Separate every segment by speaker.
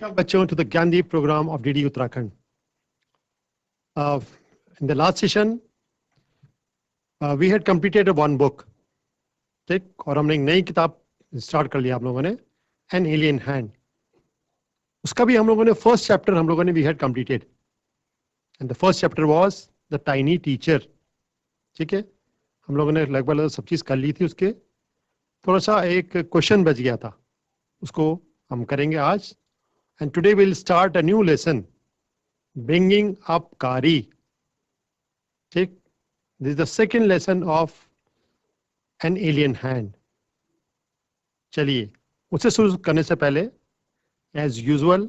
Speaker 1: Welcome bachon to the Gyandeep program of DD Uttarakhand. In the last session, we had completed one book. ठीक, और हमने एक नई किताब स्टार्ट कर लिया आप लोगों ने, An Alien Hand. उसका भी हम लोगों ने फर्स्ट चैप्टर हम लोगों ने we had completed. And the first chapter was the tiny teacher. ठीक है, हम लोगों ने लगभग सब चीज कर ली थी. उसके थोड़ा सा एक क्वेश्चन बच गया था, उसको हम करेंगे आज. And today we'll start a new lesson, bringing up Kari. ठीक, this is the second lesson of An Alien Hand. चलिए, उससे शुरू करने से पहले as usual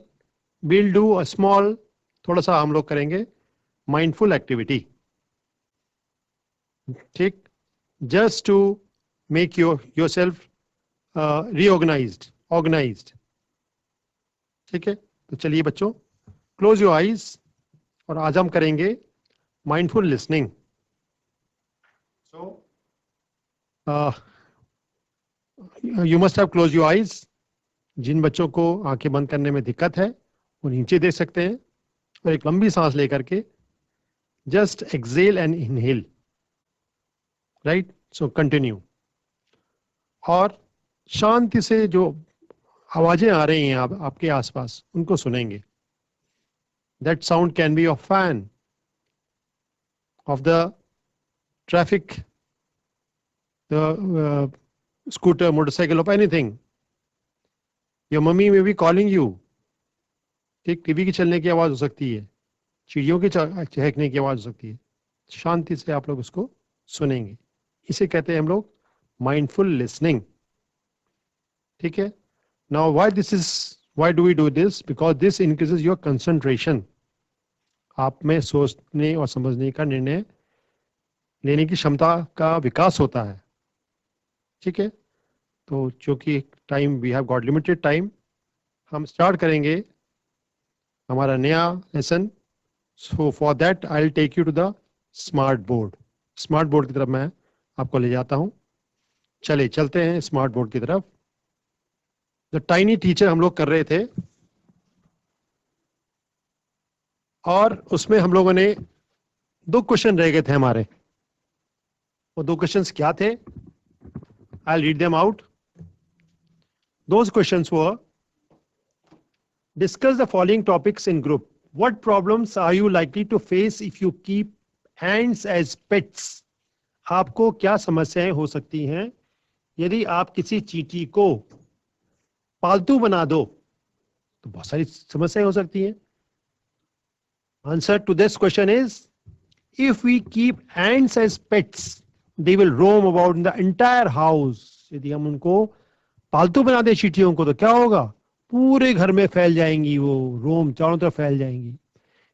Speaker 1: we'll do a small, थोड़ा सा हम लोग करेंगे mindful activity. ठीक, just to make yourself reorganized, organized. ठीक है, तो चलिए बच्चों, क्लोज योर आईज और आज हम करेंगे mindful listening. So you must have close your eyes. जिन बच्चों को आंखें बंद करने में दिक्कत है वो नीचे देख सकते हैं और एक लंबी सांस लेकर के just exhale and inhale. Right, so continue. और शांति से जो आवाजें आ रही हैं आपके आसपास उनको सुनेंगे. That sound can be of fan, of the traffic, the scooter, motorcycle, of anything. Your mummy may be calling you. ठीक, टीवी की चलने की आवाज हो सकती है, चिड़ियों की चहकने की आवाज हो सकती है. शांति से आप लोग उसको सुनेंगे. इसे कहते हैं हम लोग माइंडफुल लिसनिंग. ठीक है. Now, why do we do this? Because this increases your concentration. आप में सोचने और समझने का, निर्णय लेने की क्षमता का विकास होता है. ठीक है, तो चूंकि time, we have got limited time, हम स्टार्ट करेंगे हमारा नया lesson. So for that I will take you to the smart board. Smart board की तरफ मैं आपको ले जाता हूं. चले चलते हैं स्मार्ट बोर्ड की तरफ. द टाइनी टीचर हम लोग कर रहे थे और उसमें हम लोगों ने 2 क्वेश्चन रह गए थे हमारे. वो 2 क्वेश्चंस क्या थे? I read them out. Those questions were, discuss the following topics in group. What problems are you likely to face if you keep ants as pets. आपको क्या समस्याएं हो सकती हैं यदि आप किसी चींटी को पालतू बना दो? तो बहुत सारी समस्याएं हो सकती हैं. Answer to this question is, if we keep ants as pets they will roam about in the entire house. यदि हम उनको पालतू बना दें चींटियों को तो क्या होगा? पूरे घर में फैल जाएंगी, वो रोम चारों तरफ फैल जाएंगी.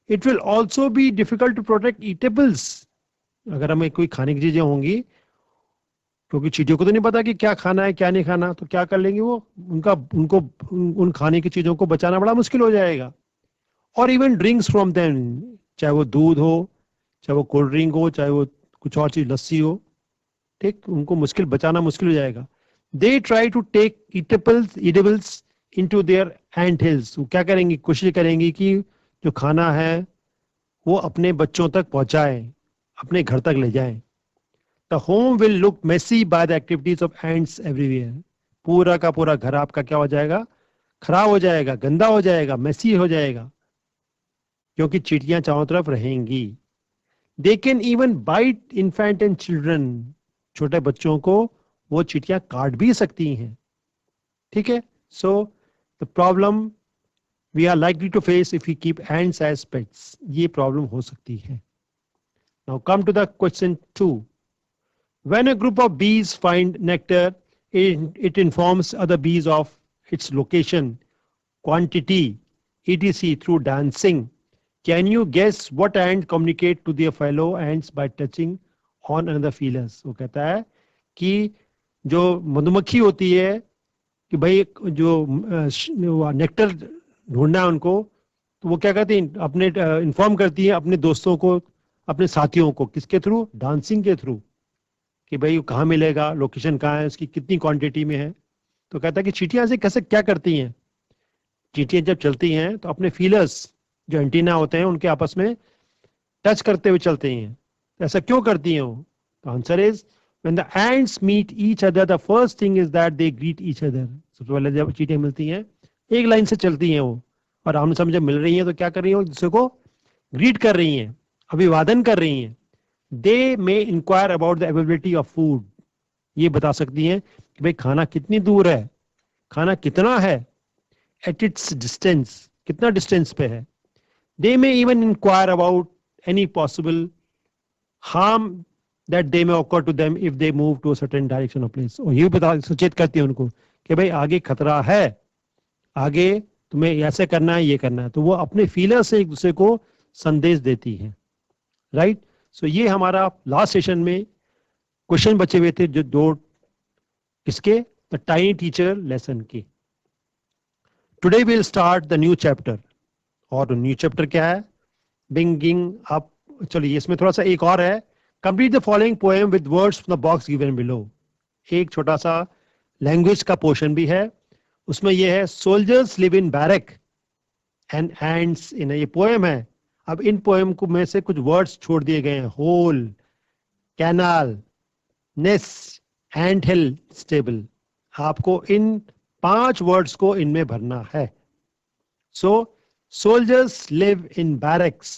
Speaker 1: It will also be difficult to protect eatables. अगर हमें कोई खाने की चीजें होंगी, क्योंकि चींटियों को तो नहीं पता कि क्या खाना है क्या नहीं खाना, तो क्या कर लेंगे वो, उनको उन खाने की चीजों को बचाना बड़ा मुश्किल हो जाएगा. और इवन ड्रिंक्स फ्रॉम देम, चाहे वो दूध हो, चाहे वो कोल्ड ड्रिंक हो, चाहे वो कुछ और चीज, लस्सी हो. ठीक, उनको बचाना मुश्किल हो जाएगा. They try to take eatables into their ant hills. वो क्या करेंगी? कोशिश करेंगी कि जो खाना है वो अपने बच्चों तक पहुंचाए, अपने घर तक ले जाए. The home will look messy by the activities of ants everywhere. पूरा का पूरा घर आपका क्या हो जाएगा? खराब हो जाएगा, गंदा हो जाएगा, मेसी हो जाएगा, क्योंकि चींटियां चारों तरफ रहेंगी. They can even bite infant and children. छोटे बच्चों को वो चींटियां काट भी सकती हैं. ठीक है. So the problem we are likely to face if we keep ants as pets. ये प्रॉब्लम हो सकती है. Now come to the question 2. When a group of bees find nectar, it informs other bees of its location, quantity, etc. through dancing. Can you guess what ants communicate to their fellow ants by touching on another feelers? वो कहता है कि जो मधुमक्खी होती है कि भाई जो नेक्टर ढूंढना है उनको, तो वो क्या करती है? अपने इन्फॉर्म करती है अपने दोस्तों को, अपने साथियों को. किसके थ्रू? डांसिंग के थ्रू. कि भाई कहाँ मिलेगा, लोकेशन कहाँ है, उसकी कितनी क्वांटिटी में है. तो कहता है कि चींटियां ऐसे कैसे क्या करती हैं? चींटियां जब चलती हैं तो अपने फीलर्स जो एंटीना होते हैं उनके आपस में टच करते हुए चलते हैं। तो ऐसा क्यों करती हैं वो? तो answer is when the ants meet each other the first thing is that they greet each other. सबसे पहले जब चींटियां मिलती हैं एक लाइन से चलती हैं वो, और आमने सामने जब मिल रही हैं तो क्या कर रही हैं, एक दूसरे को ग्रीट कर रही हैं, अभिवादन कर रही हैं। They may inquire about the availability of food, ये बता सकती हैं कि भाई खाना कितनी दूर है, खाना कितना है, एट इट्स डिस्टेंस, कितना डिस्टेंस पे है। They may even inquire about any possible harm that they may occur to them if they move to a certain direction of place. और ये बता सचेत करती है उनको कि भाई आगे खतरा है, आगे तुम्हें ऐसे करना है, ये करना है। तो वो अपने फीलर से एक दूसरे को संदेश देती है। राइट। सो ये हमारा लास्ट सेशन में क्वेश्चन बचे हुए थे, जो दो किसके, द टाइनी टीचर लेसन के। Today will start the new chapter. और न्यू चैप्टर क्या है? Bringing up. चलिए इसमें थोड़ा सा एक और है, complete the following poem with words from the box given below. एक छोटा सा लैंग्वेज का पोर्शन भी है, उसमें यह है soldiers live in barrack and ends in. ये पोएम है। अब इन पोएम को में से कुछ वर्ड्स छोड़ दिए गए हैं, hole, canal, nest, ant hill, stable. आपको इन 5 वर्ड्स को इनमें भरना है। So soldiers live in barracks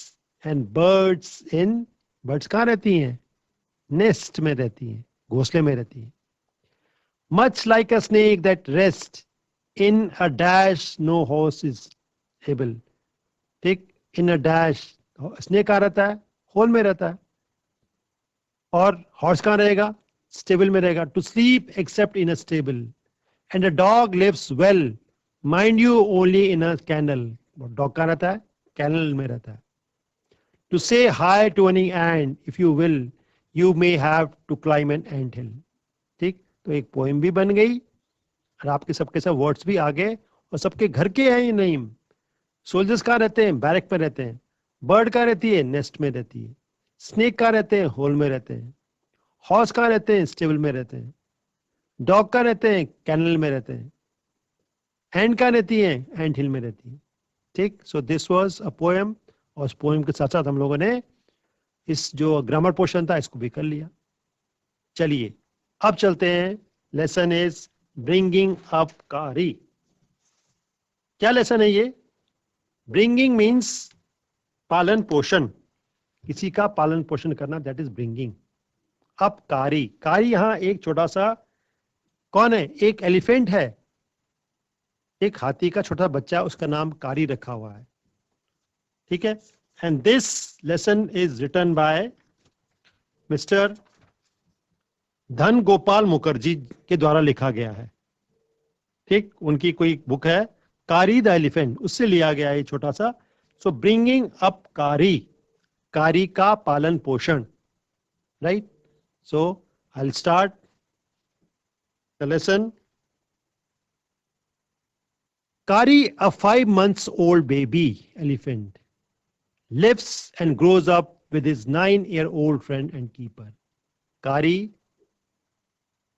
Speaker 1: and birds in, birds कहाँ रहती हैं? नेस्ट में रहती हैं, घोंसले में रहती हैं। Much like a snake that rest in a dash no horse is able. ठीक, इन अ डैश, स्नेक कहाँ रहता है? होल में रहता है। और हॉर्स कहाँ रहेगा? स्टेबल में रहेगा। To sleep except in a stable and a dog lives well mind you only in a kennel. Dog कहाँ रहता है? कैनल में रहता है। To say hi to any ant, if you will, you may have to climb an ant hill. ठीक, तो एक poem भी बन गई और आपके सबके सब वर्ड्स भी आ गए, और सबके घर के हैं ये नेम। सोल्जर्स कहाँ रहते हैं? बैरक में रहते हैं। बर्ड कहाँ रहती है? नेस्ट में रहती है। स्नेक कहाँ रहते हैं? होल में रहते हैं। हॉर्स कहाँ रहते हैं? स्टेबल में रहते हैं। डॉग कहाँ रहते हैं? कैनल में रहते हैं। एंट कहाँ रहती है? एंट हिल में रहती है। ठीक, so this was a poem. और उस पोएम के साथ साथ हम लोगों ने इस जो ग्रामर पोर्शन था इसको भी कर लिया। चलिए अब चलते हैं, लेसन इज ब्रिंगिंग अप कारी। क्या लेसन है ये? ब्रिंगिंग मींस पालन पोषण, किसी का पालन पोषण करना, दैट इज ब्रिंगिंग अप कारी। कारी यहां एक छोटा सा कौन है? एक एलिफेंट है, एक हाथी का छोटा बच्चा, उसका नाम कारी रखा हुआ है। ठीक है। And this lesson is written by mister Dhan Gopal Mukherjee के द्वारा लिखा गया है। ठीक, उनकी कोई बुक है कारी द एलिफेंट, उससे लिया गया है छोटा सा। सो ब्रिंगिंग अप कारी, कारी का पालन पोषण। Right. So I will start the lesson. कारी, a 5 months old baby elephant, lives and grows up with his 9-year-old friend and keeper. कारी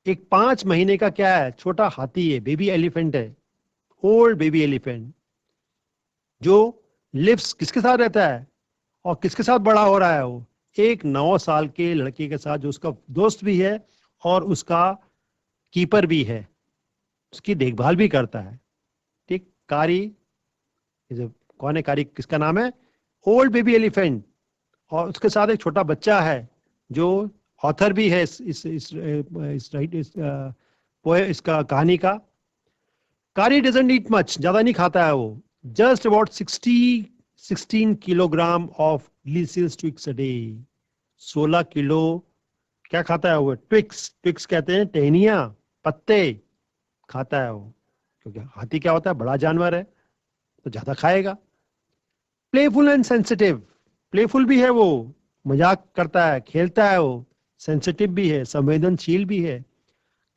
Speaker 1: एक 5 महीने का क्या है? छोटा हाथी है, बेबी एलिफेंट है, ओल्ड बेबी एलिफेंट, जो लिव्स किसके साथ रहता है और किसके साथ बड़ा हो रहा है? वो एक 9 साल के लड़के के साथ, जो उसका दोस्त भी है और उसका कीपर भी है, उसकी देखभाल भी करता है। ठीक, कारी कौन है? कारी किसका नाम है? Old baby elephant. और उसके साथ एक छोटा बच्चा है जो ऑथर भी है इसका कहानी का। कारी डजंट ईट मच, ज्यादा नहीं खाता है वो। Just about 16 kilogram of delicious twigs a day. 16 kilo क्या खाता है वो? ट्विक्स, ट्विक्स कहते हैं टहनियां, पत्ते खाता है वो। क्योंकि हाथी क्या होता है? बड़ा जानवर है, तो ज्यादा खाएगा। प्लेफुल एंड सेंसिटिव, प्लेफुल भी है वो, मजाक करता है, खेलता है वो। सेंसिटिव भी है, संवेदनशील भी है।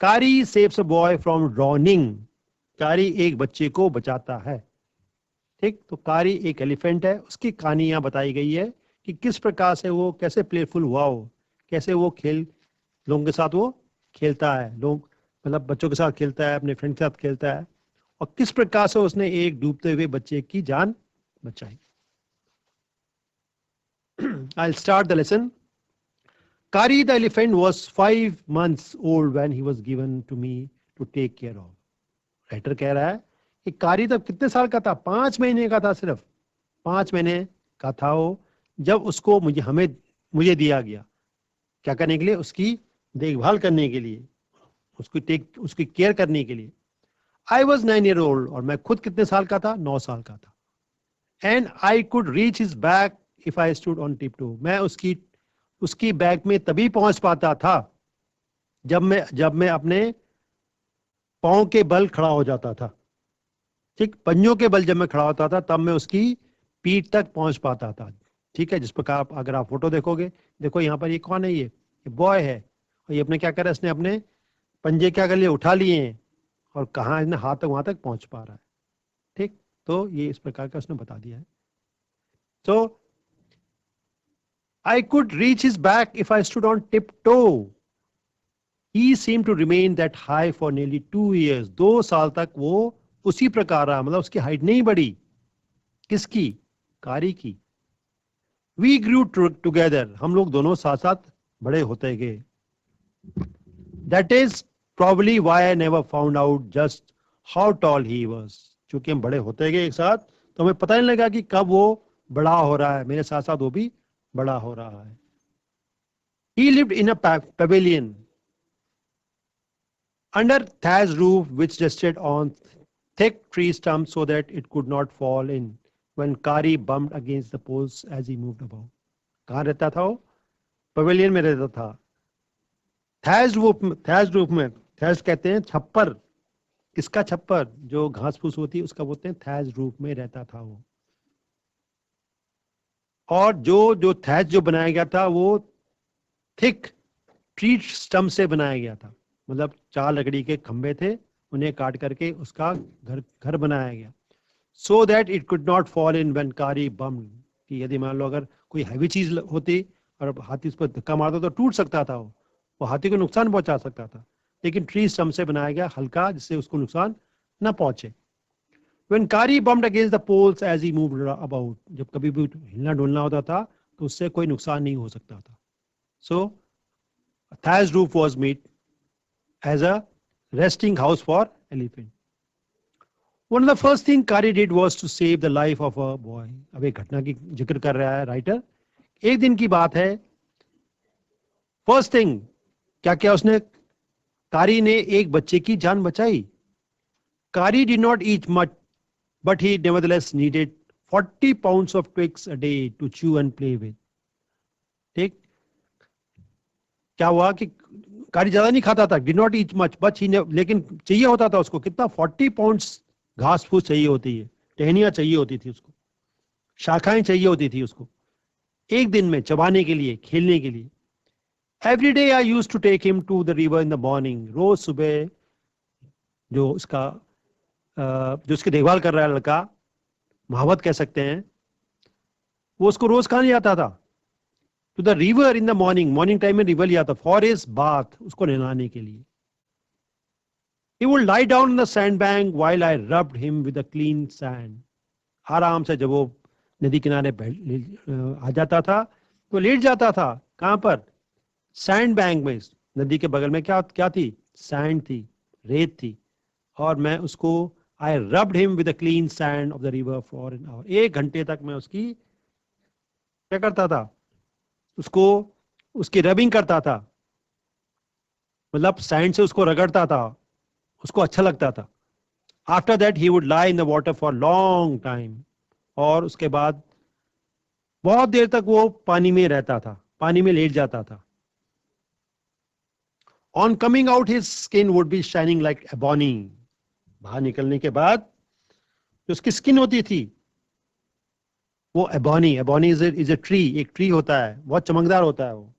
Speaker 1: कारी saves a boy from drowning, कारी एक बच्चे को बचाता है। ठीक, तो कारी एक एलिफेंट है, उसकी कहानी यहाँ बताई गई है कि किस प्रकार से वो कैसे प्लेफुल हुआ हो, कैसे वो लोगों के साथ वो खेलता है, लोग मतलब बच्चों के साथ खेलता है, अपने फ्रेंड के साथ खेलता है। और किस प्रकार से उसने एक डूबते हुए बच्चे की जान बचाई. I'll start the lesson. Kari the elephant was 5 months old when he was given to me to take care of. Writer कह रहा है कि कारी तब कितने साल का था? 5 महीने का था, सिर्फ 5 महीने का था वो जब उसको मुझे दिया गया. क्या करने के लिए? उसकी देखभाल करने के लिए, उसकी केयर करने के लिए. I was 9 years old और मैं खुद कितने साल का था? 9 साल का था. And I could reach his back if I stood on tiptoe. मैं उसकी बैक में तभी पहुंच पाता था जब मैं अपने पांव के बल खड़ा हो जाता था. ठीक, पंजों के बल जब मैं खड़ा होता था तब मैं उसकी पीठ तक पहुंच पाता था. ठीक है, जिस प्रकार अगर आप फोटो देखोगे, देखो यहाँ पर ये कौन है? ये बॉय है और ये अपने क्या कर रहा है? इसने अपने पंजे क्या कर लिए? उठा लिए हैं और कहाँ इसने हाथ तक वहां तक पहुंच पा रहा है. ठीक, तो ये इस प्रकार का उसने बता दिया है. तो I could reach his back if I stood on tiptoe. He seemed to remain that high for nearly 2 years. 2 साल तक वो उसी प्रकार रहा, मतलब उसकी हाइट नहीं बढ़ी. किसकी? कारी की. We grew together. हम लोग दोनों साथ साथ बड़े होते गए. That is probably why I never found out just how tall he was. चूंकि हम बड़े होते गए एक साथ, तो हमें पता नहीं लगा कि कब वो बड़ा हो रहा है. मेरे साथ साथ वो भी बड़ा हो रहा है. He lived in a pavilion under thatched roof which rested on thick tree stumps so that it could not fall in when Kari bumped against the poles as he moved about. कहाँ रहता था वो? Pavilion में रहता था. thatched roof में, thatched कहते हैं छप्पर. किसका छप्पर? जो घास फूस होती है उसका बोलते हैं thatched roof में रहता था वो. और जो थैच जो बनाया गया था वो थिक ट्री स्टम्प से बनाया गया था. मतलब 4 लकड़ी के खंभे थे, उन्हें काट करके उसका घर बनाया गया. So that it could not fall in when कारी बम्ड. कि यदि मान लो अगर कोई हैवी चीज होती और हाथी उस पर धक्का मारता तो टूट सकता था, वो हाथी को नुकसान पहुंचा सकता था. लेकिन ट्री स्टम्प से बनाया गया हल्का, जिससे उसको नुकसान न पहुंचे. When Kari bumped against the poles as he moved about, जब कभी भी हिलना डुलना होता था तो उससे कोई नुकसान नहीं हो सकता था. So a thatched roof was made as a resting house for elephant. One of the first thing Kari did was to save the life of a boy. अब एक घटना की जिक्र कर रहा है राइटर. एक दिन की बात है. फर्स्ट थिंग क्या क्या उसने? कारी ने एक बच्चे की जान बचाई. Kari did not eat much, but he nevertheless needed 40 pounds of twigs a day to chew and play with. ठीक, क्या हुआ कि कारी ज्यादा नहीं खाता था. Did not eat much, but he लेकिन चाहिए होता था उसको कितना? 40 pounds घास फूस चाहिए होती है, टहनियां चाहिए होती थी उसको, शाखाएं चाहिए होती थी उसको एक दिन में चबाने के लिए, खेलने के लिए. Every day I used to take him to the river in the morning. रोज सुबह जो उसकी देखभाल कर रहा है लड़का, मोहब्बत कह सकते हैं, वो उसको रोज कहाँ ले जाता था? To the river in the morning time में रिवर लिया था फॉर हिज बाथ, उसको नहलाने के लिए. He would lie down on the sandbank while I rubbed him with a clean sand. आराम से जब वो नदी किनारे आ जाता था तो लेट जाता था. कहां पर? सैंड बैंक में. नदी के बगल में क्या थी? सैंड थी, रेत थी. और मैं उसको I rubbed him with the clean sand of the river for an hour. 1 घंटे तक मैं उसकी क्या करता था? उसकी रबिंग करता था, मतलब सैंड से उसको रगड़ता था, उसको अच्छा लगता था. After that he would lie in the water for long time. और उसके बाद बहुत देर तक वो पानी में रहता था, पानी में लेट जाता था. On coming out his skin would be shining like ebony. बाहर निकलने के बाद जो उसकी स्किन होती थी वो एबोनी इज ए ट्री, एक ट्री होता है, बहुत चमकदार होता है वो.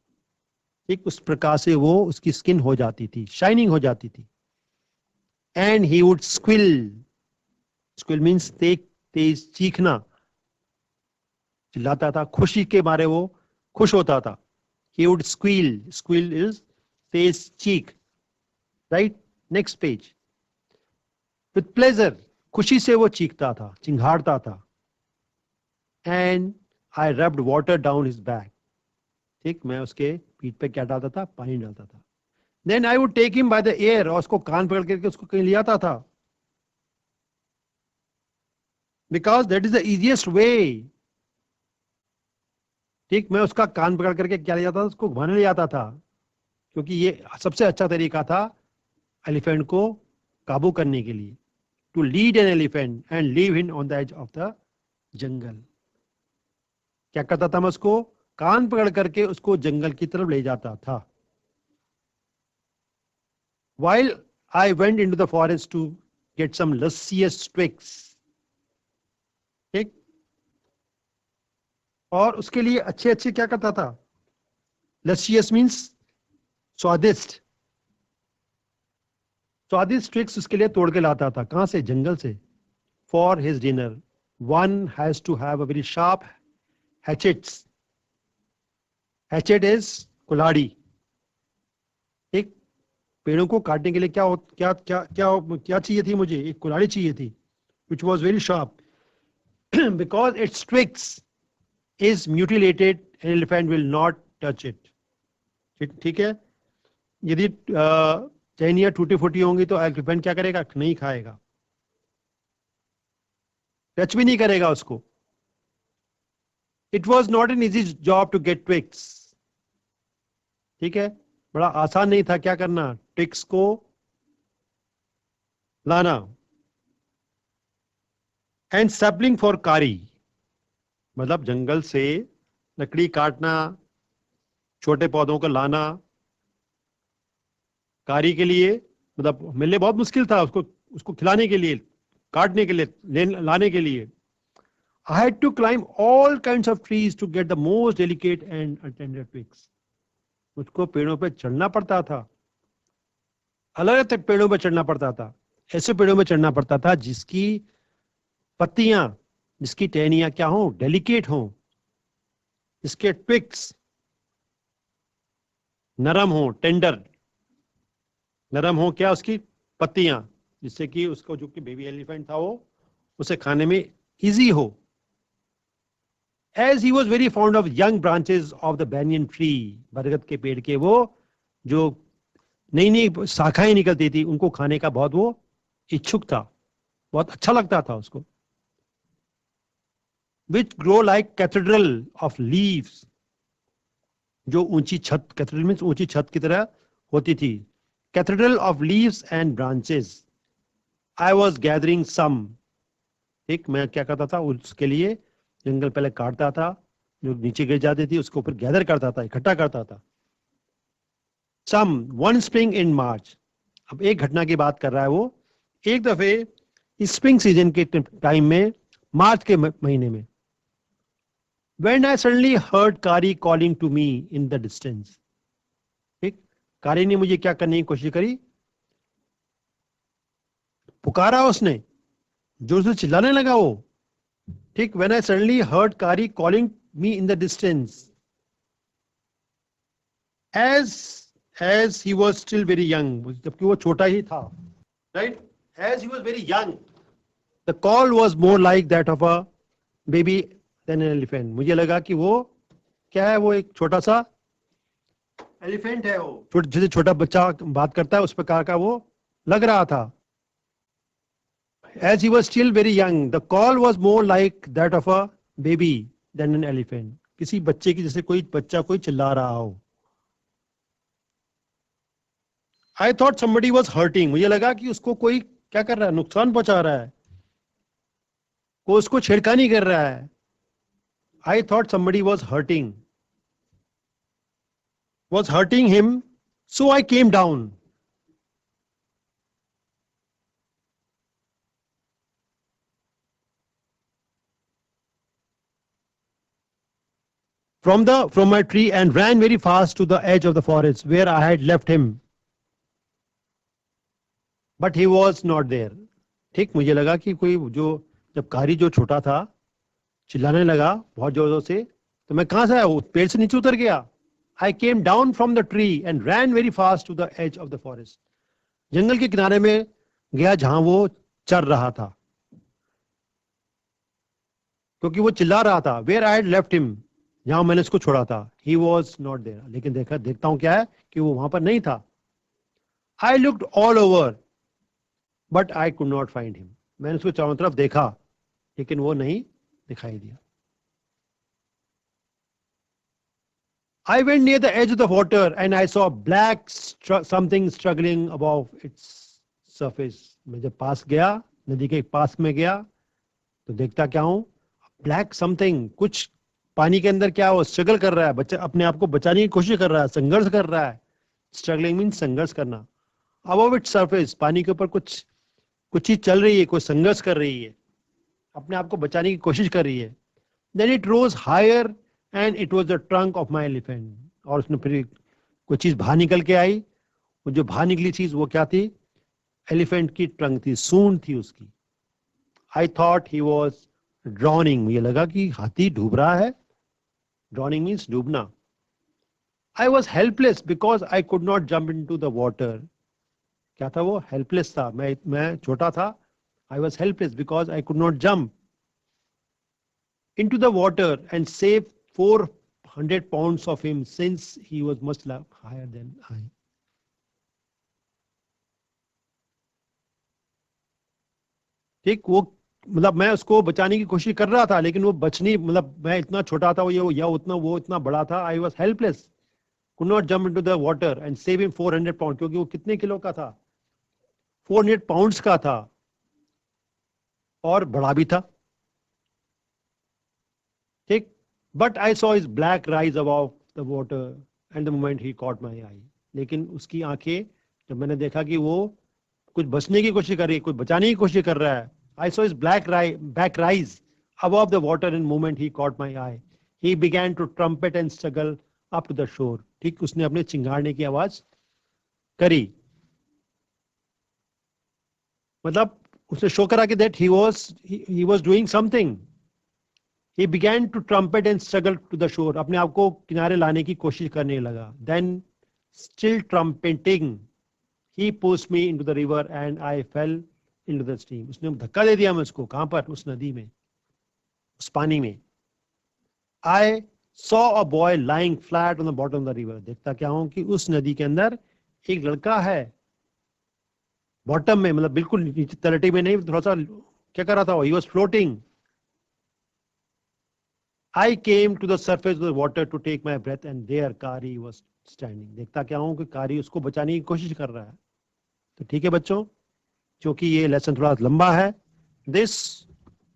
Speaker 1: ठीक उस प्रकार से वो उसकी स्किन हो जाती थी, शाइनिंग हो जाती थी. And he would squeal means तेज चीखना, चिल्लाता था, खुशी के मारे वो खुश होता था. ही वुड स्क्विल इज तेज चीख. Right, next page. With pleasure खुशी से वो चीखता था, चिंघाड़ता था। And I rubbed water down his back, ठीक, मैं उसके पीठ पे क्या डालता था, पानी डालता था। Then I would take him by the ear, और उसको कान पकड़ करके उसको कहीं ले आता था, because that is the easiest way. ठीक, मैं उसका कान पकड़ करके क्या ले जाता था, उसको घुमाने ले जाता था, क्योंकि ये सबसे अच्छा तरीका था एलिफेंट को काबू करने के लिए, to lead an elephant and leave him on the edge of the jungle. क्या करता था मैं, उसको कान पकड़ करके उसको जंगल की तरफ ले जाता था। While I went into the forest to get some luscious twigs, ठीक, और उसके लिए अच्छे अच्छे क्या करता था, luscious means स्वादिष्ट, स्वादिष्ट ट्विग्स उसके लिए तोड़ के लाता था। कहां से, जंगल से। For his dinner, one has to have a very sharp hatchets. Hatchet is कुल्हाड़ी, ठीक, पेड़ों को काटने के लिए क्या चाहिए थी मुझे, एक कुल्हाड़ी चाहिए थी, which was very sharp. Because its twigs is mutilated, an elephant will not touch it. ठीक है, यदि टहनियां टूटी फूटी होंगी तो एलिफेंट क्या करेगा, नहीं खाएगा, टच भी नहीं करेगा उसको। It was not an easy job to get twigs. ठीक है, बड़ा आसान नहीं था क्या करना, ट्विग्स को लाना। एंड सैपलिंग फॉर कारी, मतलब जंगल से लकड़ी काटना, छोटे पौधों को लाना कारी के लिए, मतलब मिलने बहुत मुश्किल था उसको खिलाने के लिए, काटने के लिए, लाने के लिए। I had to climb all kinds of trees to get the most delicate and tender twigs. मुझको पेड़ों पे चढ़ना पड़ता था, अलग अलग पेड़ों पे चढ़ना पड़ता था, ऐसे पेड़ों पे चढ़ना पड़ता था जिसकी पत्तियां, जिसकी टहनियां क्या हो, डेलिकेट हो, जिसके ट्विग्स नरम हो, टेंडर, नरम हो क्या, उसकी पत्तियां, जिससे कि उसको जो कि बेबी एलिफेंट था वो उसे खाने में इजी हो। As he was very fond of young branches of the banyan tree, बरगद के पेड़ के वो जो नई नई शाखाएं निकलती थी उनको खाने का बहुत वो इच्छुक था, बहुत अच्छा लगता था उसको। Which grow like cathedral of leaves, जो ऊंची छत, कैथेड्रल मीन्स ऊंची छत की तरह होती थी। Cathedral of leaves and branches. I was gathering some. ठीक, मैं क्या करता था, उसके लिए जंगल पहले काटता था, जो नीचे गिर जाती थी उसको ऊपर गैदर करता था, इकट्ठा करता था। सम वन स्प्रिंग इन मार्च, अब एक घटना की बात कर रहा है वो, एक दफे स्प्रिंग सीजन के टाइम में, मार्च के महीने में, when I suddenly heard Kari calling to me in the distance, ठीक, कारी ने मुझे क्या करने की कोशिश करी, पुकारा उसने, जोर से चिल्लाने लगा वो, ठीक। When I suddenly heard Kari calling me in the distance, as he was still very young, जबकि वो छोटा ही था, right? As he was very young, the call was more like that of a baby than an elephant. मुझे लगा कि वो क्या है, वो एक छोटा सा एलिफेंट है, वो जैसे छोटा बच्चा बात करता है उस प्रकार का वो लग रहा था। As he was still very young, the call was more like that of a baby than an elephant. किसी बच्चे की, जैसे कोई बच्चा कोई चिल्ला रहा हो। I thought somebody was hurting. मुझे लगा कि उसको कोई क्या कर रहा है, नुकसान पहुंचा रहा है, कोई उसको छेड़खानी कर रहा है। I thought somebody was hurting him, so I came down. From my tree and ran very fast to the edge of the forest where I had left him. But he was not there. ठीक, मुझे लगा कि कोई जो, जब कारी जो छोटा था चिल्लाने लगा बहुत जोरों से, तो मैं कहां से आया, पेड़ से नीचे उतर गया। I came down from the tree and ran very fast to the edge of the forest. जंगल के किनारे में गया जहां वो चर रहा था। क्योंकि वो चिल्ला रहा था, where I had left him, जहां मैंने उसको छोड़ा था, ही वॉज नॉट देयर, लेकिन देखता हूं क्या है कि वो वहां पर नहीं था। I looked all over but I could not find him, मैंने उसको चारों तरफ देखा लेकिन वो नहीं दिखाई दिया। I went near the edge of the water and I saw black something struggling above its surface. मैं जब पास गया, नदी के पास में गया, तो देखता क्या हूं, ब्लैक समथिंग, कुछ पानी के अंदर क्या वो स्ट्रगल कर रहा है, बच्चा अपने आप को बचाने की कोशिश कर रहा है, संघर्ष कर रहा है। स्ट्रगलिंग मीन संघर्ष करना। अबव इट्स सरफेस, पानी के ऊपर कुछ चीज चल रही है, कोई संघर्ष कर रही है, अपने आप को बचाने की कोशिश कर रही है। Then it rose higher and it was the trunk of my elephant, और उसने फिर कोई चीज बाहर निकल के आई, वो जो बाहर निकली चीज वो क्या थी, एलिफेंट की ट्रंक थी, सूंड थी उसकी। I thought he was drowning, मुझे लगा कि हाथी डूब रहा है, ड्रॉनिंग मीन्स डूबना। I was helpless because I could not jump into the water, क्या था वो, हेल्पलेस था, मैं छोटा था। I was helpless because I could not jump into the water and save 400 pounds of him since he was much higher than I. ठीक, वो मतलब मैं उसको बचाने की कोशिश कर रहा था, लेकिन वो बचनी, मतलब मैं इतना छोटा था, वो इतना बड़ा था। I was helpless, could not jump into the water and save him 400 pound, क्योंकि वो कितने किलो का था, 400 पाउंड्स का था और बड़ा भी था। ठीक, but I saw his black rise above the water and the moment he caught my eye, लेकिन उसकी आंखें, जब मैंने देखा कि वो कुछ बचने की कोशिश कर रही है, कुछ बचाने की कोशिश कर रहा है, आई saw his back rise above the water in moment he caught my eye, he began to trumpet and struggle up to the shore. ठीक, उसने अपने चिंगाड़ने की आवाज करी, मतलब उसने शो करा कि that he was doing something. He began to trumpet and struggle to the shore. अपने आप को किनारे लाने की कोशिश करने लगा। Then still trumpeting, he pushed me into the river and I fell into the stream. उसने धक्का दे दिया मुझको, कहां पर, उस नदी में, उस पानी में। I saw a boy lying flat on the bottom of the river. देखता क्या हूं कि उस नदी के अंदर एक लड़का है, बॉटम में, मतलब बिल्कुल नीचे तलहटी में नहीं, थोड़ा सा क्या कर रहा था, he was floating. I came to the surface of the water to take my breath and there Kari was standing. देखता क्या हूं कि कारी उसको बचाने की कोशिश कर रहा है। तो ठीक है बच्चों, क्योंकि ये लेसन थोड़ा लंबा है, this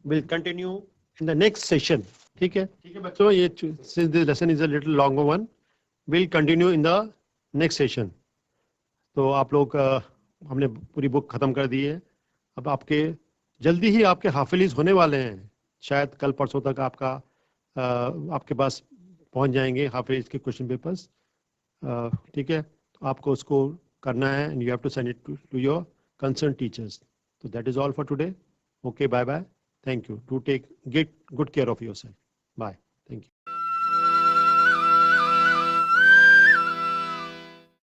Speaker 1: will continue in the next session. ठीक है बच्चों, ये since this lesson is a little longer one, will continue in the next session. तो आप लोग हमने पूरी बुक खत्म कर दी है, अब आपके जल्दी ही आपके हाफिज होने वाले हैं, शायद कल परसों तक आपके पास पहुंच जाएंगे हाफिज के क्वेश्चन पेपर्स। ठीक है, तो आपको उसको करना है and you have to send it to your concern teachers. तो that is all for today. Okay, bye bye, thank you, do take get good care of yourself, bye, thank you.